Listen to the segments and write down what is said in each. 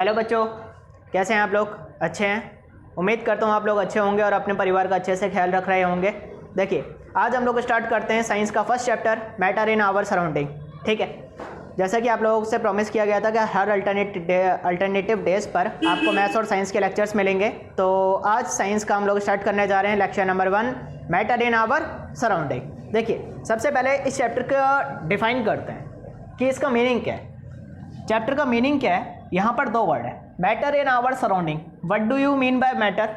Hello बच्चों, कैसे हैं आप लोग? अच्छे हैं। उम्मीद करता हूँ आप लोग अच्छे होंगे और अपने परिवार का अच्छे से ख्याल रख रहे होंगे। देखिए, आज हम लोग स्टार्ट करते हैं साइंस का first chapter, matter in our surrounding. ठीक है, जैसा कि आप लोगों से प्रॉमिस किया गया था कि हर अल्टरनेटिव डेज पर आपको मैथ्स और साइंस के लेक्चर्स मिलेंगे। तो आज साइंस का हम लोग स्टार्ट करने जा रहे हैं lecture number 1, matter in our surrounding. देखिए, सबसे पहले इस चैप्टर का डिफाइन करते हैं कि इसका मीनिंग क्या है। चैप्टर का मीनिंग क्या है? यहाँ पर दो वर्ड है, matter in our surrounding. What do you mean by matter?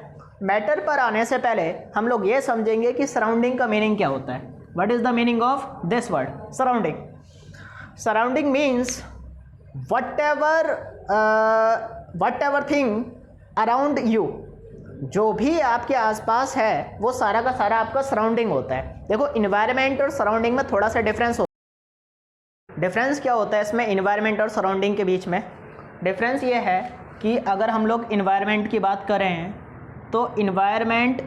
Matter पर आने से पहले हम लोग ये समझेंगे कि सराउंडिंग का मीनिंग क्या होता है। What is the meaning of this word surrounding? Surrounding means what ever thing around you. जो भी आपके आसपास है वो सारा का सारा आपका सराउंडिंग होता है। देखो, इन्वायरमेंट और सराउंडिंग में थोड़ा सा डिफरेंस होता है। डिफरेंस क्या होता है इसमें इन्वायरमेंट और सराउंडिंग के बीच में? डिफरेंस ये है कि अगर हम लोग इन्वायरमेंट की बात करें तो इन्वायरमेंट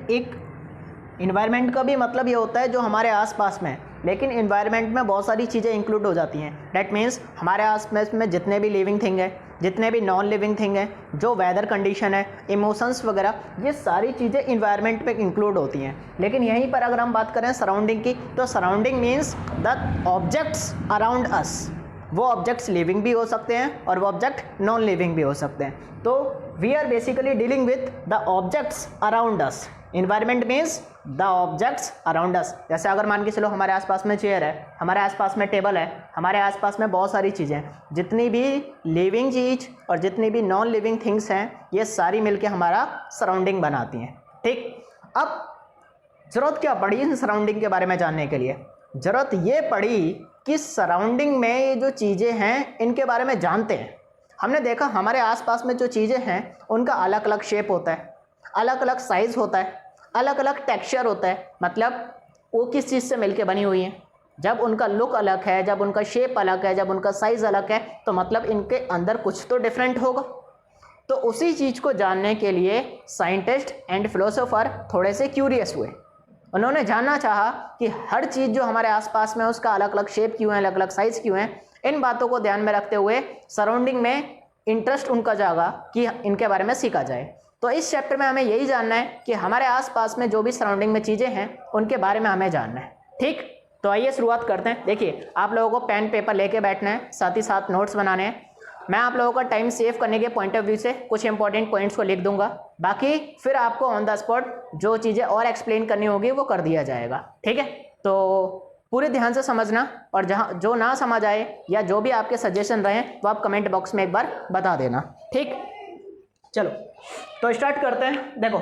का भी मतलब ये होता है जो हमारे आसपास में, लेकिन इन्वायरमेंट में बहुत सारी चीज़ें इंक्लूड हो जाती हैं। डैट मीन्स हमारे आसपास में जितने भी लिविंग थिंग है, जितने भी नॉन लिविंग थिंग है, जो वेदर कंडीशन है, इमोशंस वगैरह, ये सारी चीज़ें इन्वायरमेंट पे इंक्लूड होती हैं। लेकिन यहीं पर अगर हम बात करें सराउंडिंग की, तो surrounding means the objects around अस। वो ऑब्जेक्ट्स लिविंग भी हो सकते हैं और वो ऑब्जेक्ट नॉन लिविंग भी हो सकते हैं। तो we are basically dealing with the objects around us. Environment means the objects around us. जैसे अगर मान के चलो हमारे आसपास में चेयर है, हमारे आसपास में टेबल है, हमारे आसपास में बहुत सारी चीज़ें, जितनी भी लिविंग चीज़ और जितनी भी नॉन लिविंग थिंग्स हैं, ये सारी मिलके हमारा सराउंडिंग बनाती हैं। ठीक, अब ज़रूरत क्या पड़ी इन सराउंडिंग के बारे में जानने के लिए? ज़रूरत ये पड़ी कि सराउंडिंग में ये जो चीज़ें हैं इनके बारे में जानते हैं। हमने देखा हमारे आसपास में जो चीज़ें हैं उनका अलग अलग शेप होता है, अलग अलग साइज़ होता है, अलग अलग टेक्सचर होता है। मतलब वो किस चीज़ से मिलके बनी हुई हैं। जब उनका लुक अलग है, जब उनका शेप अलग है, जब उनका साइज़ अलग है, तो मतलब इनके अंदर कुछ तो डिफरेंट होगा। तो उसी चीज़ को जानने के लिए साइंटिस्ट एंड फिलोसोफर थोड़े से क्यूरियस हुए। उन्होंने जानना चाहा कि हर चीज़ जो हमारे आसपास में उसका अलग अलग शेप क्यों है, अलग अलग साइज़ क्यों है। इन बातों को ध्यान में रखते हुए सराउंडिंग में इंटरेस्ट उनका जागा कि इनके बारे में सीखा जाए। तो इस चैप्टर में हमें यही जानना है कि हमारे आसपास में जो भी सराउंडिंग में चीज़ें हैं उनके बारे में हमें जानना है। ठीक, तो आइए शुरुआत करते हैं। देखिए, आप लोगों को पेन पेपर लेके बैठना है, साथ ही साथ नोट्स बनाने हैं। मैं आप लोगों का टाइम सेव करने के पॉइंट ऑफ व्यू से कुछ इंपॉर्टेंट पॉइंट्स को लिख दूंगा, बाकी फिर आपको ऑन द स्पॉट जो चीज़ें और एक्सप्लेन करनी होगी वो कर दिया जाएगा। ठीक है, तो पूरे ध्यान से समझना, और जहाँ जो ना समझ आए या जो भी आपके सजेशन रहे वो आप कमेंट बॉक्स में एक बार बता देना। ठीक, चलो तो स्टार्ट करते हैं। देखो,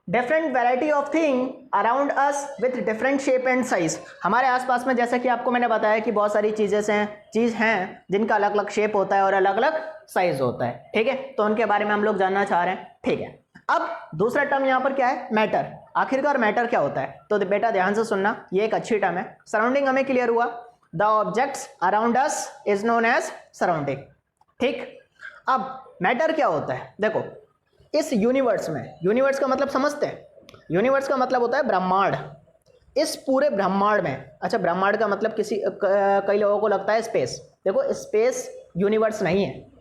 different variety of thing around us with different shape and size. हमारे आसपास में जैसा कि आपको मैंने बताया कि बहुत सारी चीज़ हैं जिनका अलग अलग शेप होता है और अलग अलग साइज होता है। ठीक है, तो उनके बारे में हम लोग जानना चाह रहे हैं। ठीक है, अब दूसरा टर्म यहाँ पर क्या है? मैटर। आखिरकार मैटर क्या होता है? तो बेटा ध्यान से सुनना, ये एक अच्छी टर्म है। सराउंडिंग हमें क्लियर हुआ, the objects around us is known as surrounding. ठीक, अब मैटर क्या होता है? देखो, इस यूनिवर्स में, यूनिवर्स का मतलब समझते हैं? यूनिवर्स का मतलब होता है ब्रह्मांड। इस पूरे ब्रह्मांड में, अच्छा ब्रह्मांड का मतलब कई लोगों को लगता है स्पेस। देखो, स्पेस यूनिवर्स नहीं है,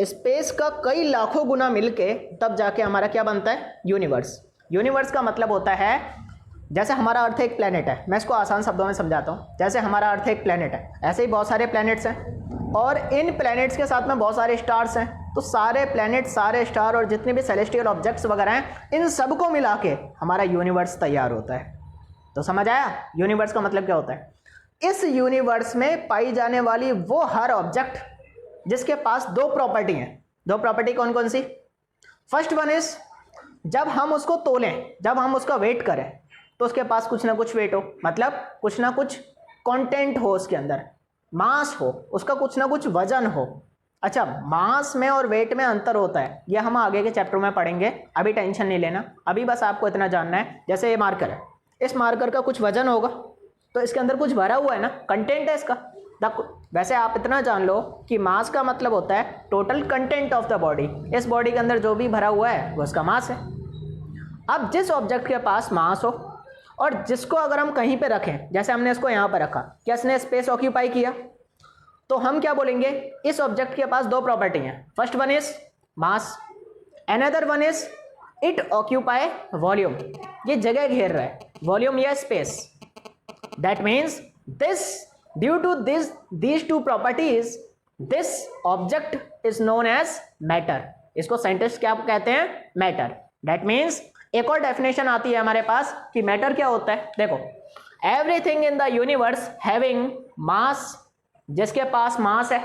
स्पेस का कई लाखों गुना मिलके तब जाके हमारा क्या बनता है? यूनिवर्स। यूनिवर्स का मतलब होता है, जैसे हमारा अर्थ एक प्लेनेट है, मैं इसको आसान शब्दों में समझाता हूँ। जैसे हमारा अर्थ एक प्लेनेट है, ऐसे ही बहुत सारे प्लैनेट्स हैं, और इन प्लैनेट्स के साथ में बहुत सारे स्टार्स हैं। तो सारे प्लैनेट, सारे स्टार और जितने भी सेलेस्टियल ऑब्जेक्ट्स वगैरह हैं, इन सबको मिला के हमारा यूनिवर्स तैयार होता है। तो समझ आया यूनिवर्स का मतलब क्या होता है? इस यूनिवर्स में पाई जाने वाली वो हर ऑब्जेक्ट जिसके पास दो प्रॉपर्टी हैं। दो प्रॉपर्टी कौन कौन सी? फर्स्ट वन इज, जब हम उसको तोलें, जब हम उसका वेट करें, तो उसके पास कुछ ना कुछ वेट हो, मतलब कुछ ना कुछ कंटेंट हो, उसके अंदर मास हो, उसका कुछ ना कुछ वजन हो। अच्छा, मास में और वेट में अंतर होता है, यह हम आगे के चैप्टर में पढ़ेंगे, अभी टेंशन नहीं लेना। अभी बस आपको इतना जानना है, जैसे ये मार्कर है, इस मार्कर का कुछ वजन होगा, तो इसके अंदर कुछ भरा हुआ है ना, कंटेंट है इसका। वैसे आप इतना जान लो कि मास का मतलब होता है total content of the body. इस बॉडी के अंदर जो भी भरा हुआ है वो उसका मास है। अब जिस ऑब्जेक्ट के पास मास हो और जिसको अगर हम कहीं पे रखें, जैसे हमने इसको यहाँ पर रखा, क्या इसने स्पेस ऑक्यूपाई किया? तो हम क्या बोलेंगे, इस ऑब्जेक्ट के पास दो प्रॉपर्टी हैं। First one is mass, another one is it occupy volume, ये जगह घेर रहा है, वॉल्यूम या space. That means this, due to this these two properties, this object is known as matter. इसको साइंटिस्ट क्या कहते हैं, मैटर। दैट मीन्स एक और डेफिनेशन आती है हमारे पास कि मैटर क्या होता है। देखो, everything in the universe having mass, जिसके पास मास है,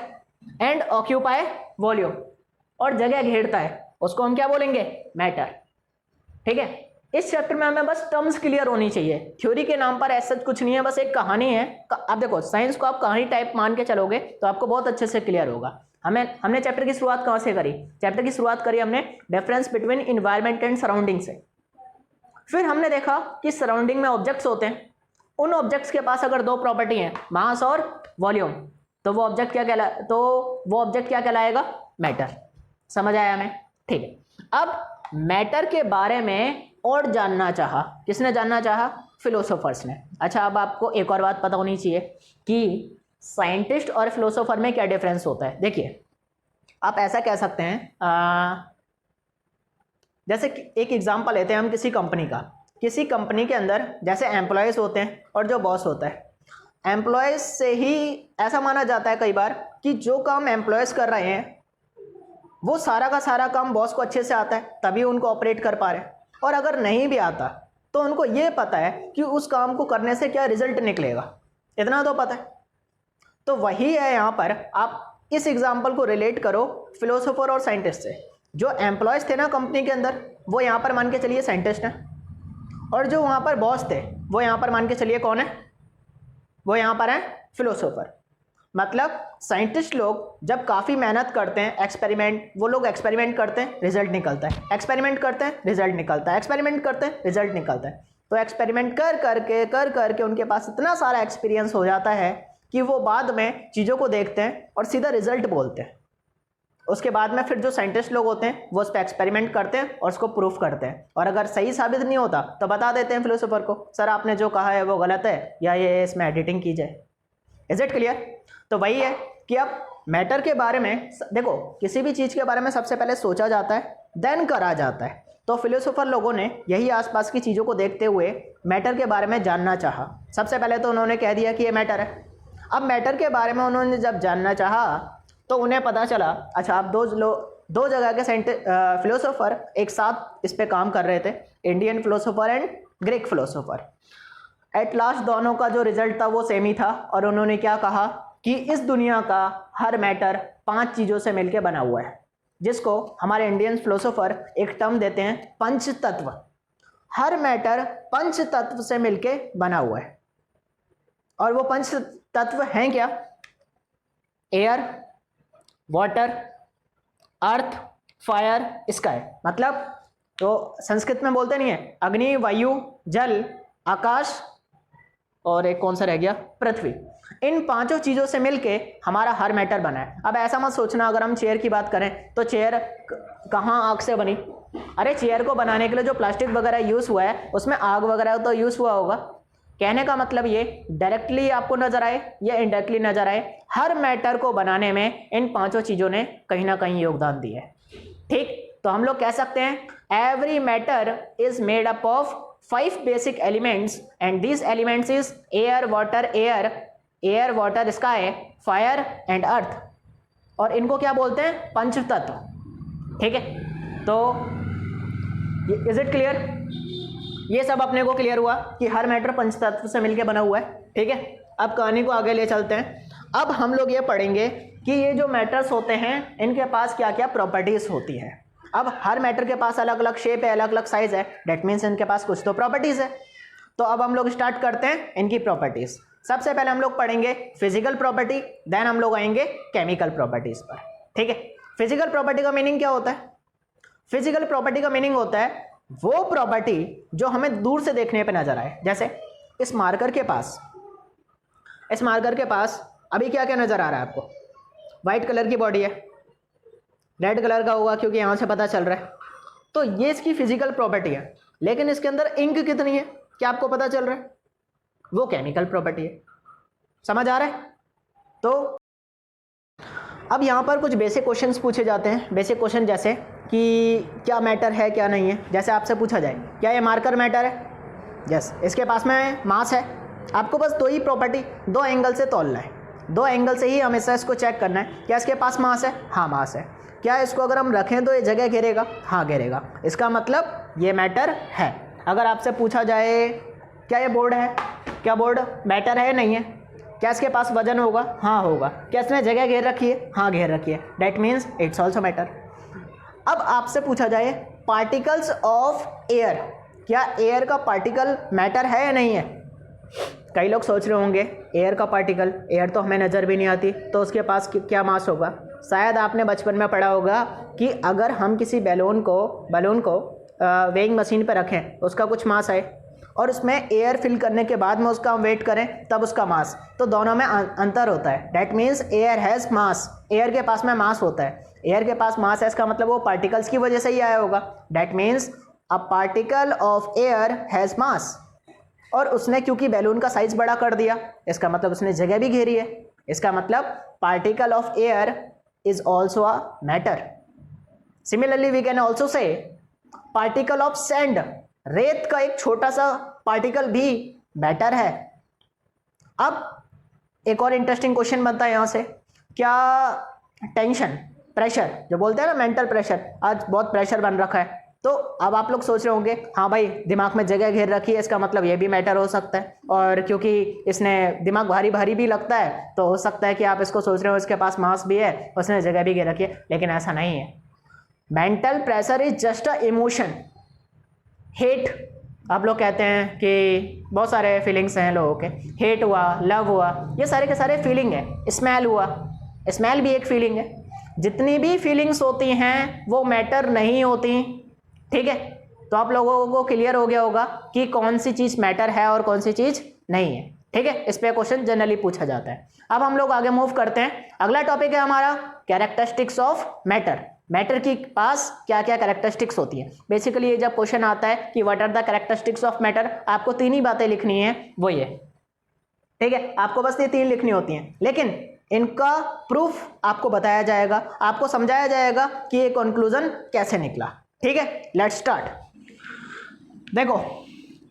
एंड ऑक्यूपाई वॉल्यूम, और जगह घेरता है, उसको हम क्या बोलेंगे, मैटर। ठीक है, इस चैप्टर में हमें बस टर्म्स क्लियर होनी चाहिए, थ्योरी के नाम पर ऐसा कुछ नहीं है, बस एक कहानी है। अब देखो, साइंस को आप कहानी टाइप मान के चलोगे तो आपको बहुत अच्छे से क्लियर होगा। हमने चैप्टर की शुरुआत कहाँ से करी, चैप्टर की शुरुआत करी हमने difference between environment and surrounding से। फिर हमने देखा कि सराउंडिंग में ऑब्जेक्ट्स होते हैं, उन ऑब्जेक्ट्स के पास अगर दो प्रॉपर्टी हैं, मास और वॉल्यूम, तो वो ऑब्जेक्ट क्या कहलाएगा, मैटर। समझ आया हमें? ठीक है। अब मैटर के बारे में और जानना चाहा, किसने जानना चाहा, फिलोसोफर्स ने। अच्छा, अब आपको एक और बात पता होनी चाहिए कि साइंटिस्ट और फिलोसोफर में क्या डिफरेंस होता है। देखिए, आप ऐसा कह सकते हैं, जैसे एक एग्जांपल लेते हैं हम किसी कंपनी का। किसी कंपनी के अंदर जैसे एम्प्लॉयज़ होते हैं और जो बॉस होता है, एम्प्लॉयज़ से ही ऐसा माना जाता है कई बार कि जो काम एम्प्लॉयज़ कर रहे हैं वो सारा का सारा काम बॉस को अच्छे से आता है, तभी उनको ऑपरेट कर पा रहे हैं। और अगर नहीं भी आता तो उनको ये पता है कि उस काम को करने से क्या रिजल्ट निकलेगा, इतना तो पता है। तो वही है यहाँ पर, आप इस एग्जाम्पल को रिलेट करो फिलोसोफर और साइंटिस्ट से। जो एम्प्लॉयज़ थे ना कंपनी के अंदर, वो यहाँ पर मान के चलिए साइंटिस्ट हैं, और जो वहाँ पर बॉस थे वो यहाँ पर मान के चलिए कौन है, वो यहाँ पर है फिलोसोफर। मतलब साइंटिस्ट लोग जब काफ़ी मेहनत करते हैं, एक्सपेरिमेंट, वो लोग एक्सपेरिमेंट करते हैं, रिजल्ट निकलता है, एक्सपेरिमेंट करते हैं, रिजल्ट निकलता है, एक्सपेरिमेंट करते हैं, रिजल्ट निकलता है। तो एक्सपेरिमेंट कर करके उनके पास इतना सारा एक्सपीरियंस हो जाता है कि वो बाद में चीज़ों को देखते हैं और सीधा रिजल्ट बोलते हैं। उसके बाद में फिर जो साइंटिस्ट लोग होते हैं वो उस पर एक्सपेरिमेंट करते हैं और उसको प्रूफ करते हैं, और अगर सही साबित नहीं होता तो बता देते हैं फिलोसोफर को, सर आपने जो कहा है वो गलत है, या ये इसमें एडिटिंग की जाए। Is it clear? तो वही है कि अब मैटर के बारे में देखो, किसी भी चीज़ के बारे में सबसे पहले सोचा जाता है, देन करा जाता है। तो फिलोसोफर लोगों ने यही आसपास की चीज़ों को देखते हुए मैटर के बारे में जानना चाहा। सबसे पहले तो उन्होंने कह दिया कि ये मैटर है। अब मैटर के बारे में उन्होंने जब जानना चाहा तो उन्हें पता चला, अच्छा, आप दो जगह के फिलोसोफर एक साथ इस पे काम कर रहे थे, Indian philosopher and Greek philosopher. At last दोनों का जो रिजल्ट था वो सेम ही था, और उन्होंने क्या कहा कि इस दुनिया का हर मैटर 5 चीज़ों से मिलकर बना हुआ है, जिसको हमारे इंडियन फिलोसोफर एक टर्म देते हैं पंच तत्व। हर मैटर पंच तत्व से मिलके बना हुआ है, और वो पंच तत्व हैं क्या, एयर, वाटर, अर्थ, फायर, स्काई। मतलब तो संस्कृत में बोलते नहीं है, अग्नि, वायु, जल, आकाश, और एक कौन सा रह गया, पृथ्वी। इन 5 चीज़ों से मिलके हमारा हर मैटर बना है। अब ऐसा मत सोचना, अगर हम चेयर की बात करें तो चेयर कहाँ आग से बनी, अरे चेयर को बनाने के लिए जो प्लास्टिक वगैरह यूज़ हुआ है उसमें आग वगैरह तो यूज़ हुआ होगा। कहने का मतलब ये, डायरेक्टली आपको नजर आए या इनडायरेक्टली नजर आए, हर मैटर को बनाने में इन 5 चीज़ों ने कहीं ना कहीं योगदान दिया है। ठीक, तो हम लोग कह सकते हैं every matter is made up of 5 basic elements, and this elements is air, water, sky, fire and earth. और इनको क्या बोलते हैं, पंच तत्व। ठीक है, तो इज इट क्लियर? ये सब अपने को क्लियर हुआ कि हर मैटर पंच तत्व से मिलकर बना हुआ है। ठीक है, अब कहानी को आगे ले चलते हैं। अब हम लोग ये पढ़ेंगे कि ये जो मैटर्स होते हैं इनके पास क्या क्या प्रॉपर्टीज होती है। अब हर मैटर के पास अलग अलग शेप है, अलग अलग साइज है, डेट मीन्स इनके पास कुछ तो प्रॉपर्टीज है। तो अब हम लोग स्टार्ट करते हैं इनकी प्रॉपर्टीज। सबसे पहले हम लोग पढ़ेंगे फिजिकल प्रॉपर्टी, देन हम लोग आएंगे केमिकल प्रॉपर्टीज पर। ठीक है, फिजिकल प्रॉपर्टी का मीनिंग क्या होता है? फिजिकल प्रॉपर्टी का मीनिंग होता है वो प्रॉपर्टी जो हमें दूर से देखने पे नजर आए। जैसे इस मार्कर के पास अभी क्या क्या नजर आ रहा है आपको, व्हाइट कलर की बॉडी है, रेड कलर का होगा क्योंकि यहां से पता चल रहा है। तो ये इसकी फिजिकल प्रॉपर्टी है, लेकिन इसके अंदर इंक कितनी है क्या आपको पता चल रहा है, वो केमिकल प्रॉपर्टी है। समझ आ रहा है? तो अब यहाँ पर कुछ बेसिक क्वेश्चंस पूछे जाते हैं। बेसिक क्वेश्चन जैसे कि क्या मैटर है क्या नहीं है। जैसे आपसे पूछा जाए क्या ये मार्कर मैटर है, यस, इसके पास में मास है। आपको बस दो ही प्रॉपर्टी, दो एंगल से तोलना है, दो एंगल से ही हमेशा इसको चेक करना है। क्या इसके पास मास है, हाँ मास है। क्या इसको अगर हम रखें तो ये जगह घेरेगा, हाँ घेरेगा, इसका मतलब ये मैटर है। अगर आपसे पूछा जाए क्या ये बोर्ड है, क्या बोर्ड मैटर है नहीं है। क्या इसके पास वजन होगा, हाँ होगा। क्या इसने जगह घेर रखी है, हाँ घेर रखी है, that means it's also matter. अब आपसे पूछा जाए पार्टिकल्स ऑफ एयर, क्या एयर का पार्टिकल मैटर है या नहीं है। कई लोग सोच रहे होंगे एयर का पार्टिकल, एयर तो हमें नज़र भी नहीं आती, तो उसके पास क्या मास होगा। शायद आपने बचपन में पढ़ा होगा कि अगर हम किसी बैलून को वेइंग मशीन पर रखें, उसका कुछ मास है, और उसमें एयर फिल करने के बाद में उसका हम वेट करें तब उसका मास, तो दोनों में अंतर होता है। That means air has mass, air के पास में मास होता है। एयर के पास मास है, इसका मतलब वो पार्टिकल्स की वजह से ही आया होगा। That means a particle of air has मास। और उसने क्योंकि बैलून का साइज बड़ा कर दिया, इसका मतलब उसने जगह भी घेरी है। इसका मतलब particle of air is also a matter. Similarly we can also say particle of sand, रेत का एक छोटा सा पार्टिकल भी मैटर है। अब एक और इंटरेस्टिंग क्वेश्चन बनता है यहाँ से, क्या टेंशन, प्रेशर जो बोलते हैं ना, मेंटल प्रेशर, आज बहुत प्रेशर बन रखा है, तो अब आप लोग सोच रहे होंगे हाँ भाई दिमाग में जगह घेर रखी है, इसका मतलब ये भी मैटर हो सकता है। और क्योंकि इसने दिमाग भारी भारी भी लगता है, तो हो सकता है कि आप इसको सोच रहे हो इसके पास मास भी है, उसने जगह भी घेर रखी है, लेकिन ऐसा नहीं है। Mental pressure is just a emotion. Hate, आप लोग कहते हैं कि बहुत सारे फीलिंग्स हैं लोगों के, हेट हुआ, लव हुआ, ये सारे के सारे फीलिंग है। स्मेल हुआ, स्मेल भी एक फीलिंग है। जितनी भी फीलिंग्स होती हैं वो मैटर नहीं होती, ठीक है। तो आप लोगों को क्लियर हो गया होगा कि कौन सी चीज़ मैटर है और कौन सी चीज़ नहीं है, ठीक है। इस पे क्वेश्चन जनरली पूछा जाता है। अब हम लोग आगे मूव करते हैं। अगला टॉपिक है हमारा कैरेक्टरिस्टिक्स ऑफ मैटर। मैटर के पास क्या क्या कैरेक्टरिस्टिक्स होती है। बेसिकली ये जब क्वेश्चन आता है कि what are the characteristics of matter, आपको तीन ही बातें लिखनी है, वो ये, ठीक है। आपको बस ये तीन लिखनी होती हैं, लेकिन इनका प्रूफ आपको बताया जाएगा, आपको समझाया जाएगा कि ये कंक्लूजन कैसे निकला, ठीक है। Let's start. देखो,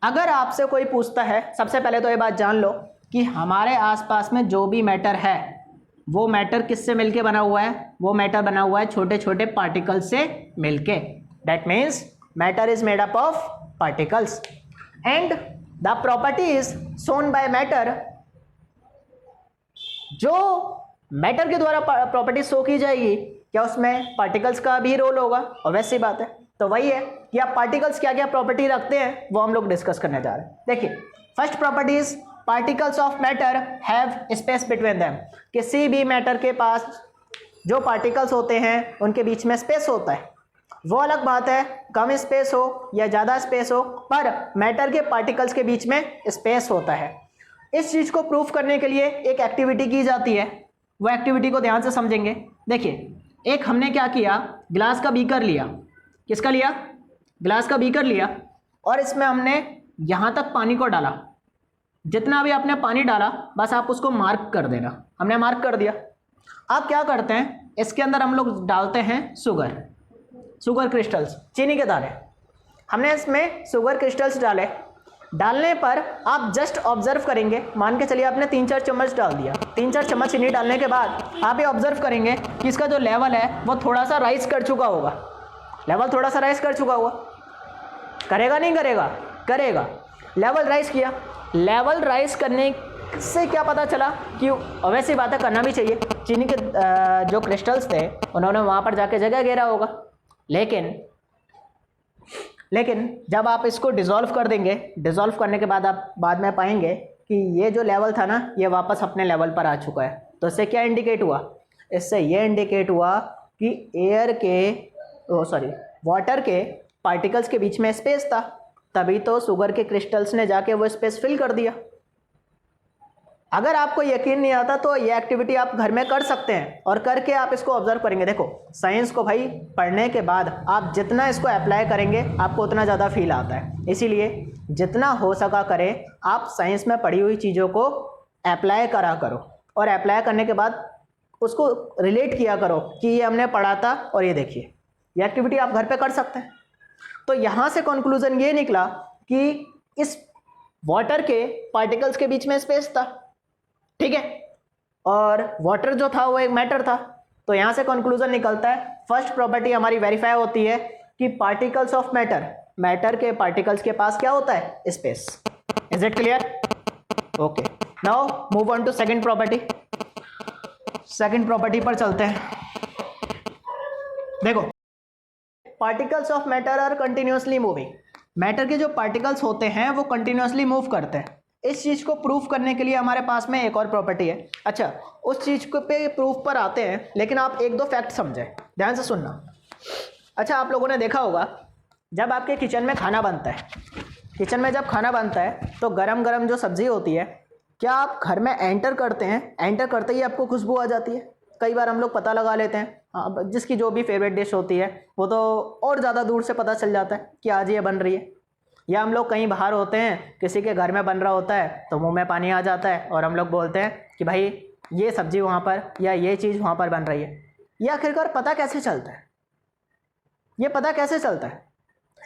अगर आपसे कोई पूछता है, सबसे पहले तो ये बात जान लो कि हमारे आसपास में जो भी मैटर है वो मैटर किससे मिलके बना हुआ है, वो मैटर बना हुआ है छोटे छोटे पार्टिकल से मिलके। That means matter is made up of particles and the property is shown by matter. जो मैटर के द्वारा प्रॉपर्टी शो की जाएगी, क्या उसमें पार्टिकल्स का भी रोल होगा? और वैसी बात है, तो वही है कि आप पार्टिकल्स क्या क्या प्रॉपर्टी रखते हैं वो हम लोग डिस्कस करने जा रहे हैं। देखिए, first property is particles of matter have space between them. किसी भी मैटर के पास जो पार्टिकल्स होते हैं उनके बीच में स्पेस होता है। वो अलग बात है कम स्पेस हो या ज़्यादा स्पेस हो, पर मैटर के पार्टिकल्स के बीच में स्पेस होता है। इस चीज़ को प्रूफ करने के लिए एक एक्टिविटी की जाती है, वो एक्टिविटी को ध्यान से समझेंगे। देखिए, एक हमने क्या किया, ग्लास का बीकर लिया। किसका लिया? ग्लास का बीकर लिया, और इसमें हमने यहाँ तक पानी को डाला। जितना भी आपने पानी डाला बस आप उसको मार्क कर देना। हमने मार्क कर दिया। अब क्या करते हैं, इसके अंदर हम लोग डालते हैं शुगर क्रिस्टल्स, चीनी के दाने। हमने इसमें शुगर क्रिस्टल्स डाले। डालने पर आप जस्ट ऑब्जर्व करेंगे, मान के चलिए आपने 3-4 चम्मच डाल दिया। 3-4 चम्मच चीनी डालने के बाद आप ये ऑब्जर्व करेंगे कि इसका जो लेवल है वो थोड़ा सा राइज कर चुका होगा। लेवल थोड़ा सा राइज कर चुका हुआ, करेगा नहीं करेगा? करेगा। लेवल राइज किया। लेवल राइज करने से क्या पता चला कि वैसी बातें करना भी चाहिए। चीनी के जो क्रिस्टल्स थे उन्होंने वहाँ पर जाके जगह घेरा होगा, लेकिन जब आप इसको डिज़ोल्व कर देंगे, डिज़ोल्व करने के बाद आप बाद में पाएंगे कि ये जो लेवल था ना, ये वापस अपने लेवल पर आ चुका है। तो इससे क्या इंडिकेट हुआ? इससे ये इंडिकेट हुआ कि वाटर के पार्टिकल्स के बीच में स्पेस था, तभी तो शुगर के क्रिस्टल्स ने जाके वो स्पेस फिल कर दिया। अगर आपको यकीन नहीं आता तो ये एक्टिविटी आप घर में कर सकते हैं, और करके आप इसको ऑब्जर्व करेंगे। देखो, साइंस को भाई पढ़ने के बाद आप जितना इसको अप्लाई करेंगे आपको उतना ज़्यादा फील आता है। इसीलिए जितना हो सका करें, आप साइंस में पढ़ी हुई चीज़ों को अप्लाई करा करो, और अप्लाई करने के बाद उसको रिलेट किया करो कि ये हमने पढ़ा था और ये देखिए, ये एक्टिविटी आप घर पे कर सकते हैं। तो यहाँ से कंक्लूजन ये निकला कि इस वाटर के पार्टिकल्स के बीच में स्पेस था, ठीक है, और वाटर जो था वो एक मैटर था। तो यहाँ से कंक्लूजन निकलता है, फर्स्ट प्रॉपर्टी हमारी वेरीफाई होती है कि पार्टिकल्स ऑफ मैटर के पार्टिकल्स के पास क्या होता है, space. Is it clear? Okay, now move on to second property. Second property पर चलते हैं। देखो, particles of matter are continuously moving. Matter के जो पार्टिकल्स होते हैं वो कंटिन्यूअसली मूव करते हैं। इस चीज को प्रूफ करने के लिए हमारे पास में एक और प्रॉपर्टी है। अच्छा, उस चीज को पे प्रूफ पर आते हैं, लेकिन आप एक दो फैक्ट समझें, ध्यान से सुनना। अच्छा, आप लोगों ने देखा होगा जब आपके किचन में खाना बनता है, किचन में जब खाना बनता है तो गरम गरम जो सब्जी होती है, क्या आप घर में एंटर करते हैं, एंटर करते ही आपको खुशबू आ जाती है? कई बार हम लोग पता लगा लेते हैं, हाँ, जिसकी जो भी फेवरेट डिश होती है वो तो और ज़्यादा दूर से पता चल जाता है कि आज ये बन रही है। या हम लोग कहीं बाहर होते हैं, किसी के घर में बन रहा होता है तो मुंह में पानी आ जाता है और हम लोग बोलते हैं कि भाई ये सब्जी वहाँ पर या ये चीज़ वहाँ पर बन रही है। ये आखिरकार पता कैसे चलता है? ये पता कैसे चलता है?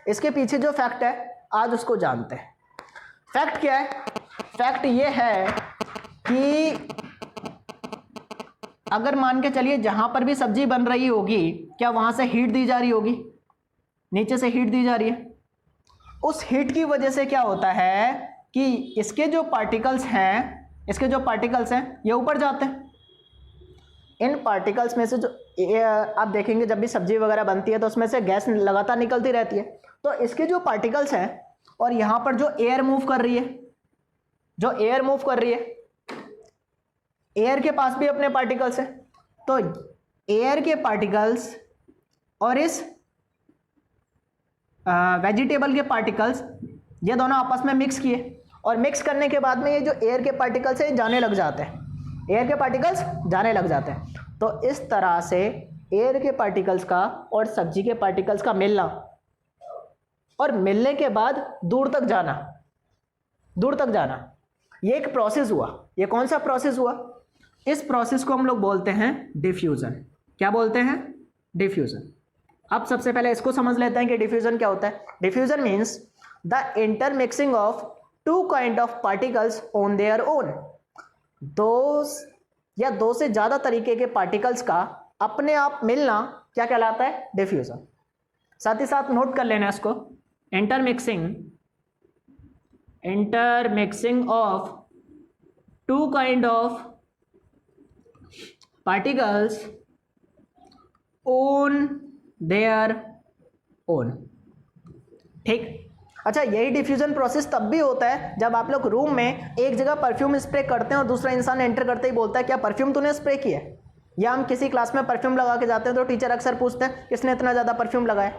इसके पीछे जो फैक्ट है आज उसको जानते हैं। फैक्ट क्या है? फैक्ट ये है कि अगर मान के चलिए जहां पर भी सब्जी बन रही होगी, क्या वहां से हीट दी जा रही होगी? नीचे से हीट दी जा रही है। उस हीट की वजह से क्या होता है कि इसके जो पार्टिकल्स हैं ये ऊपर जाते हैं। इन पार्टिकल्स में से जो आप देखेंगे जब भी सब्जी वगैरह बनती है तो उसमें से गैस लगातार निकलती रहती है। तो इसके जो पार्टिकल्स हैं और यहाँ पर जो एयर मूव कर रही है, एयर के पास भी अपने पार्टिकल्स हैं। तो एयर के पार्टिकल्स और इस वेजिटेबल के पार्टिकल्स, ये दोनों आपस में मिक्स किए और मिक्स करने के बाद में ये जो एयर के पार्टिकल्स हैं जाने लग जाते हैं। तो इस तरह से एयर के पार्टिकल्स का और सब्जी के पार्टिकल्स का मिलना और मिलने के बाद दूर तक जाना, ये एक प्रोसेस हुआ। ये कौन सा प्रोसेस हुआ? इस प्रोसेस को हम लोग बोलते हैं डिफ्यूजन। क्या बोलते हैं? डिफ्यूजन। अब सबसे पहले इसको समझ लेते हैं कि डिफ्यूजन क्या होता है। Diffusion means the intermixing of two kind of particles on their own. दो से ज्यादा तरीके के पार्टिकल्स का अपने आप मिलना क्या कहलाता है? डिफ्यूजन। साथ ही साथ नोट कर लेना इसको, intermixing of two kind of particles on their own. ठीक। अच्छा, यही डिफ्यूजन प्रोसेस तब भी होता है जब आप लोग रूम में एक जगह परफ्यूम स्प्रे करते हैं और दूसरा इंसान एंटर करते ही बोलता है क्या परफ्यूम तूने स्प्रे किया है? या हम किसी क्लास में परफ्यूम लगा के जाते हैं तो टीचर अक्सर पूछते हैं किसने इतना ज़्यादा परफ्यूम लगाया।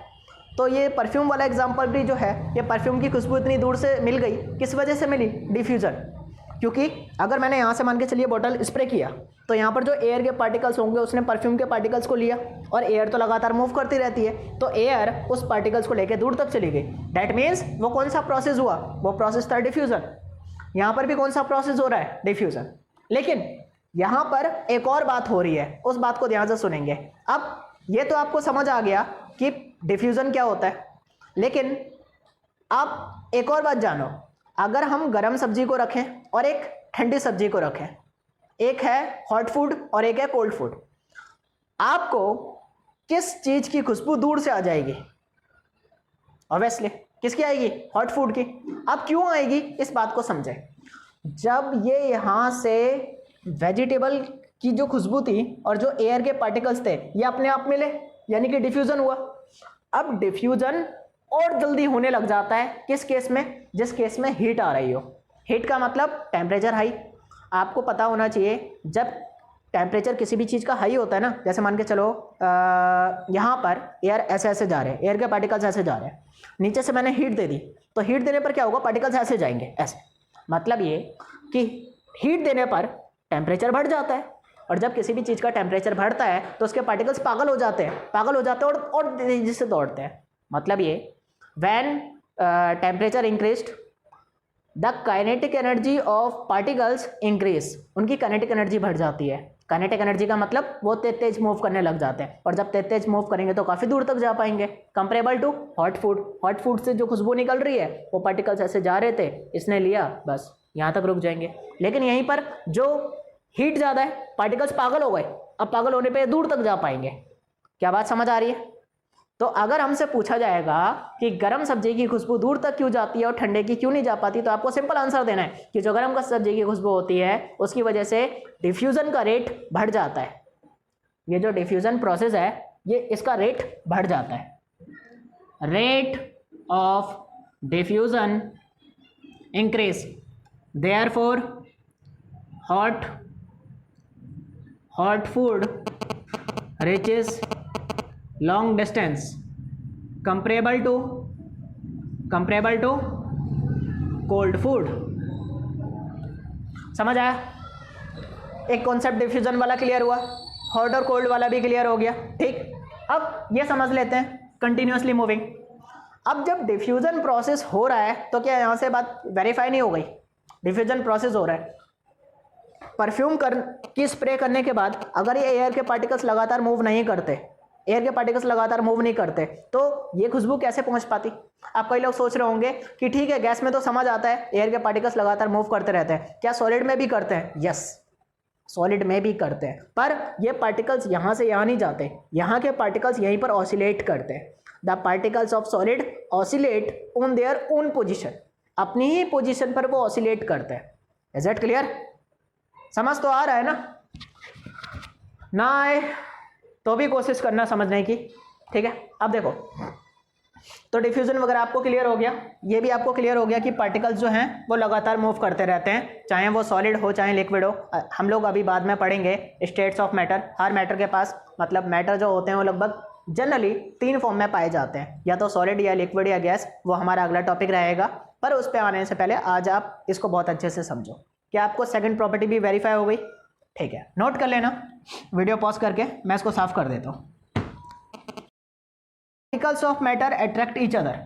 तो ये परफ्यूम वाला एग्जाम्पल भी जो है, ये परफ्यूम की खुशबू इतनी दूर से मिल गई, किस वजह से मिली? डिफ्यूजन। क्योंकि अगर मैंने यहाँ से मान के चलिए बोतल स्प्रे किया तो यहाँ पर जो एयर के पार्टिकल्स होंगे उसने परफ्यूम के पार्टिकल्स को लिया और एयर तो लगातार मूव करती रहती है, तो एयर उस पार्टिकल्स को लेकर दूर तक चली गई। दैट मीन्स वो कौन सा प्रोसेस हुआ? वो प्रोसेस था डिफ्यूजन। यहाँ पर भी कौन सा प्रोसेस हो रहा है? डिफ्यूजन। लेकिन यहाँ पर एक और बात हो रही है, उस बात को ध्यान से सुनेंगे। अब ये तो आपको समझ आ गया कि डिफ्यूजन क्या होता है, लेकिन आप एक और बात जानो। अगर हम गर्म सब्जी को रखें और एक ठंडी सब्जी को रखें, एक है हॉट फूड और एक है कोल्ड फूड, आपको किस चीज की खुशबू दूर से आ जाएगी? ऑब्वियसली किसकी आएगी? हॉट फूड की। अब क्यों आएगी इस बात को समझें। जब ये यहाँ से वेजिटेबल की जो खुशबू थी और जो एयर के पार्टिकल्स थे ये अपने आप मिले, यानी कि डिफ्यूजन हुआ। अब डिफ्यूजन और जल्दी होने लग जाता है किस केस में? जिस केस में हीट आ रही हो। हीट का मतलब टेम्परेचर हाई। आपको पता होना चाहिए जब टेम्परेचर किसी भी चीज़ का हाई होता है ना, जैसे मान के चलो यहाँ पर एयर ऐसे ऐसे जा रहे हैं, एयर के पार्टिकल्स ऐसे जा रहे हैं, नीचे से मैंने हीट दे दी तो हीट देने पर क्या होगा? पार्टिकल्स ऐसे जाएंगे, ऐसे। मतलब ये कि हीट देने पर टेम्परेचर बढ़ जाता है और जब किसी भी चीज़ का टेम्परेचर बढ़ता है तो उसके पार्टिकल्स पागल हो जाते हैं और तेजी से दौड़ते हैं। मतलब ये when temperature increased the kinetic energy of particles increase, उनकी काइनेटिक एनर्जी बढ़ जाती है। काइनेटिक एनर्जी का मतलब वो तेज तेज मूव करने लग जाते हैं, और जब तेज तेज मूव करेंगे तो काफ़ी दूर तक जा पाएंगे। Comparable to hot food, hot food से जो खुशबू निकल रही है वो पार्टिकल्स ऐसे जा रहे थे, इसने लिया बस यहाँ तक रुक जाएंगे। लेकिन यहीं पर जो हीट ज़्यादा है, पार्टिकल्स पागल हो गए, अब पागल होने पे दूर तक जा पाएंगे। क्या बात समझ आ रही है? तो अगर हमसे पूछा जाएगा कि गर्म सब्जी की खुशबू दूर तक क्यों जाती है और ठंडे की क्यों नहीं जा पाती, तो आपको सिंपल आंसर देना है कि जो गर्म का सब्जी की खुशबू होती है उसकी वजह से डिफ्यूजन का रेट बढ़ जाता है। ये जो डिफ्यूजन प्रोसेस है ये इसका रेट बढ़ जाता है, rate of diffusion increase, therefore hot food reaches long distance comparable to cold food। समझ आया? एक कॉन्सेप्ट डिफ्यूजन वाला क्लियर हुआ, हॉट और कोल्ड वाला भी क्लियर हो गया। ठीक, अब ये समझ लेते हैं कंटिन्यूसली मूविंग। अब जब डिफ्यूजन प्रोसेस हो रहा है तो क्या यहाँ से बात वेरीफाई नहीं हो गई? डिफ्यूजन प्रोसेस हो रहा है, परफ्यूम की स्प्रे करने के बाद अगर ये एयर के पार्टिकल्स लगातार मूव नहीं करते, एयर के पार्टिकल्स लगातार मूव नहीं करते, तो ये खुशबू कैसे पहुंच पाती? आप कई लोग सोच रहे होंगे कि ठीक है, गैस में तो समझ आता है एयर के पार्टिकल्स लगातार मूव करते रहते हैं, क्या सॉलिड में भी करते हैं? यस, सॉलिड में भी करते हैं, पर ये पार्टिकल्स यहाँ से यहाँ नहीं जाते, यहाँ के पार्टिकल्स यहीं पर ऑसिलेट करते हैं। The particles of solid oscillate on their own position, अपनी ही पोजिशन पर वो ऑसिलेट करते हैं। Is it clear? समझ तो आ रहा है ना आए तो भी कोशिश करना समझने की, ठीक है? अब देखो, तो डिफ्यूजन वगैरह आपको क्लियर हो गया, ये भी आपको क्लियर हो गया कि पार्टिकल्स जो हैं वो लगातार मूव करते रहते हैं, चाहे वो सॉलिड हो चाहे लिक्विड हो। हम लोग अभी बाद में पढ़ेंगे states of matter. Her matter के पास, मतलब मैटर जो होते हैं वो लगभग जनरली 3 फॉर्म में पाए जाते हैं, या तो सॉलिड या लिक्विड या गैस। वो हमारा अगला टॉपिक रहेगा, पर उस पर आने से पहले आज आप इसको बहुत अच्छे से समझो। क्या आपको सेकंड प्रॉपर्टी भी वेरीफाई हो गई? ठीक है, नोट कर लेना, वीडियो पॉज करके मैं इसको साफ कर देता हूँ। Particles of matter attract each other,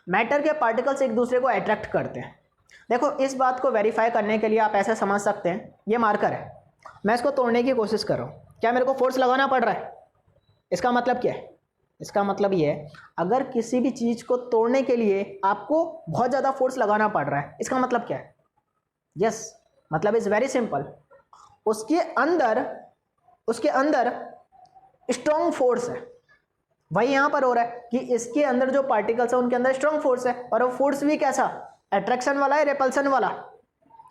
matter के पार्टिकल्स एक दूसरे को अट्रैक्ट करते हैं। देखो, इस बात को वेरीफाई करने के लिए आप ऐसे समझ सकते हैं, ये मार्कर है, मैं इसको तोड़ने की कोशिश कर रहा हूँ, क्या मेरे को फोर्स लगाना पड़ रहा है? इसका मतलब क्या है? इसका मतलब ये है, अगर किसी भी चीज़ को तोड़ने के लिए आपको बहुत ज़्यादा फोर्स लगाना पड़ रहा है, इसका मतलब क्या है? यस, मतलब इज़ वेरी सिंपल, उसके अंदर स्ट्रॉन्ग फोर्स है। वही यहाँ पर हो रहा है कि इसके अंदर जो पार्टिकल्स है उनके अंदर स्ट्रॉन्ग फोर्स है, और वो फोर्स भी कैसा? अट्रैक्शन वाला है, रिपल्सन वाला?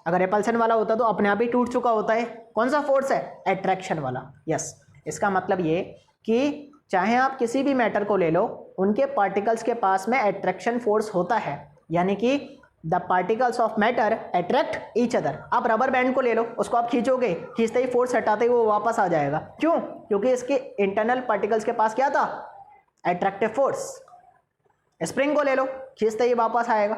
अगर रिपल्सन वाला होता तो अपने आप ही टूट चुका होता है। कौन सा फोर्स है? अट्रैक्शन वाला। यस, इसका मतलब ये कि चाहे आप किसी भी मैटर को ले लो, उनके पार्टिकल्स के पास में अट्रैक्शन फोर्स होता है, यानी कि the particles of matter attract each other. आप रबर बैंड को ले लो, उसको आप खींचोगे, खींचते ही फोर्स हटाते ही वो वापस आ जाएगा। क्यों? क्योंकि इसके इंटरनल पार्टिकल्स के पास क्या था? Attractive force. स्प्रिंग को ले लो, खींचते ही वापस आएगा।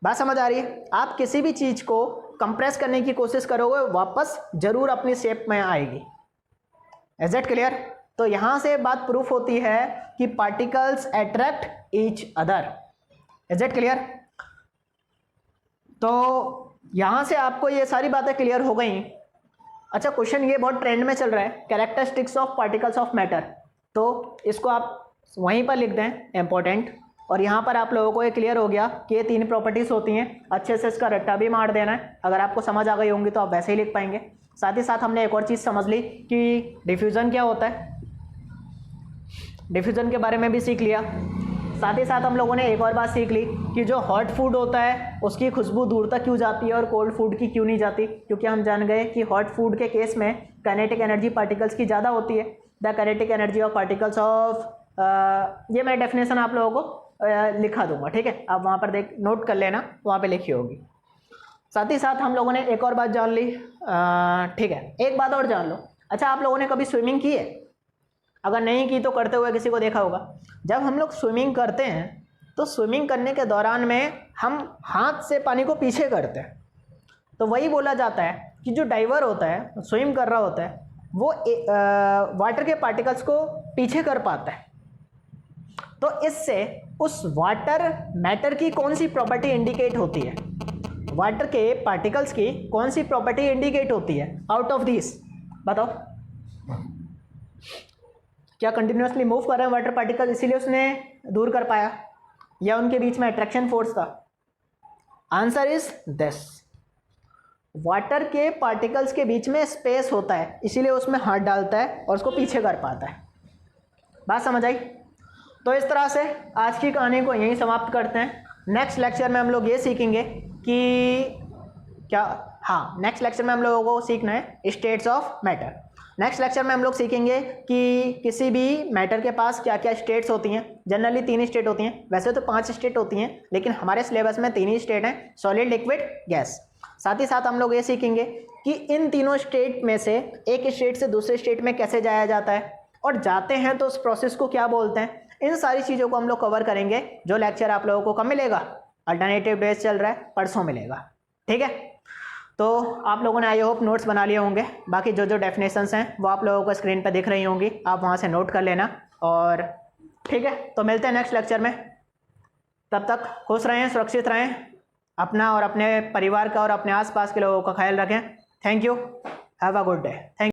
बात समझ आ रही है? आप किसी भी चीज़ को कंप्रेस करने की कोशिश करोगे, वापस जरूर अपनी शेप में आएगी। Is it clear? तो यहाँ से बात प्रूफ होती है कि particles attract each other. Is it clear? तो यहाँ से आपको ये सारी बातें क्लियर हो गई। अच्छा, क्वेश्चन ये बहुत ट्रेंड में चल रहा है, characteristics of particles of matter, तो इसको आप वहीं पर लिख दें, इम्पोर्टेंट। और यहाँ पर आप लोगों को ये क्लियर हो गया कि ये 3 प्रॉपर्टीज़ होती हैं। अच्छे से इसका रट्टा भी मार देना है, अगर आपको समझ आ गई होंगी तो आप वैसे ही लिख पाएंगे। साथ ही साथ हमने एक और चीज़ समझ ली कि डिफ्यूज़न क्या होता है, डिफ्यूज़न के बारे में भी सीख लिया। साथ ही साथ हम लोगों ने एक और बात सीख ली कि जो हॉट फूड होता है उसकी खुशबू दूर तक क्यों जाती है और कोल्ड फूड की क्यों नहीं जाती, क्योंकि हम जान गए कि हॉट फूड के केस में काइनेटिक एनर्जी पार्टिकल्स की ज़्यादा होती है। The kinetic energy of particles of, ये मैं डेफिनेशन आप लोगों को लिखा दूंगा, ठीक है? आप वहाँ पर नोट कर लेना, वहाँ पर लिखी होगी। साथ ही साथ हम लोगों ने एक और बात जान ली, ठीक है? एक बात और जान लो। अच्छा, आप लोगों ने कभी स्विमिंग की है? अगर नहीं की तो करते हुए किसी को देखा होगा। जब हम लोग स्विमिंग करते हैं तो स्विमिंग करने के दौरान में हम हाथ से पानी को पीछे करते हैं, तो वही बोला जाता है कि जो डाइवर होता है, स्विम कर रहा होता है, वो वाटर के पार्टिकल्स को पीछे कर पाता है। तो इससे उस वाटर मैटर की कौन सी प्रॉपर्टी इंडिकेट होती है? वाटर के पार्टिकल्स की कौन सी प्रॉपर्टी इंडिकेट होती है आउट ऑफ दिस, बताओ। क्या कंटिन्यूसली मूव कर रहे हैं वाटर पार्टिकल इसीलिए उसने दूर कर पाया, या उनके बीच में अट्रैक्शन फोर्स था? आंसर इज दिस, वाटर के पार्टिकल्स के बीच में स्पेस होता है इसीलिए उसमें हाथ डालता है और उसको पीछे कर पाता है। बात समझ आई? तो इस तरह से आज की कहानी को यहीं समाप्त करते हैं। नेक्स्ट लेक्चर में हम लोग ये सीखेंगे कि क्या, हाँ, नेक्स्ट लेक्चर में हम लोगों को सीखना है states of matter. Next lecture में हम लोग सीखेंगे कि किसी भी मैटर के पास क्या क्या स्टेट्स होती हैं। जनरली 3 स्टेट होती हैं, वैसे तो 5 स्टेट होती हैं, लेकिन हमारे सिलेबस में 3 ही स्टेट हैं, सॉलिड, लिक्विड, गैस। साथ ही साथ हम लोग ये सीखेंगे कि इन तीनों स्टेट में से एक स्टेट से दूसरे स्टेट में कैसे जाया जाता है, और जाते हैं तो उस प्रोसेस को क्या बोलते हैं। इन सारी चीज़ों को हम लोग कवर करेंगे। जो लेक्चर आप लोगों को कब मिलेगा? अल्टरनेटिव डेज चल रहा है, परसों मिलेगा। ठीक है, तो आप लोगों ने आई होप नोट्स बना लिए होंगे। बाकी जो जो डेफिनेशंस हैं वो आप लोगों को स्क्रीन पर दिख रही होंगी, आप वहाँ से नोट कर लेना। और ठीक है, तो मिलते हैं नेक्स्ट लेक्चर में। तब तक खुश रहें, सुरक्षित रहें, अपना और अपने परिवार का और अपने आसपास के लोगों का ख्याल रखें। Thank you, have a good day. Thank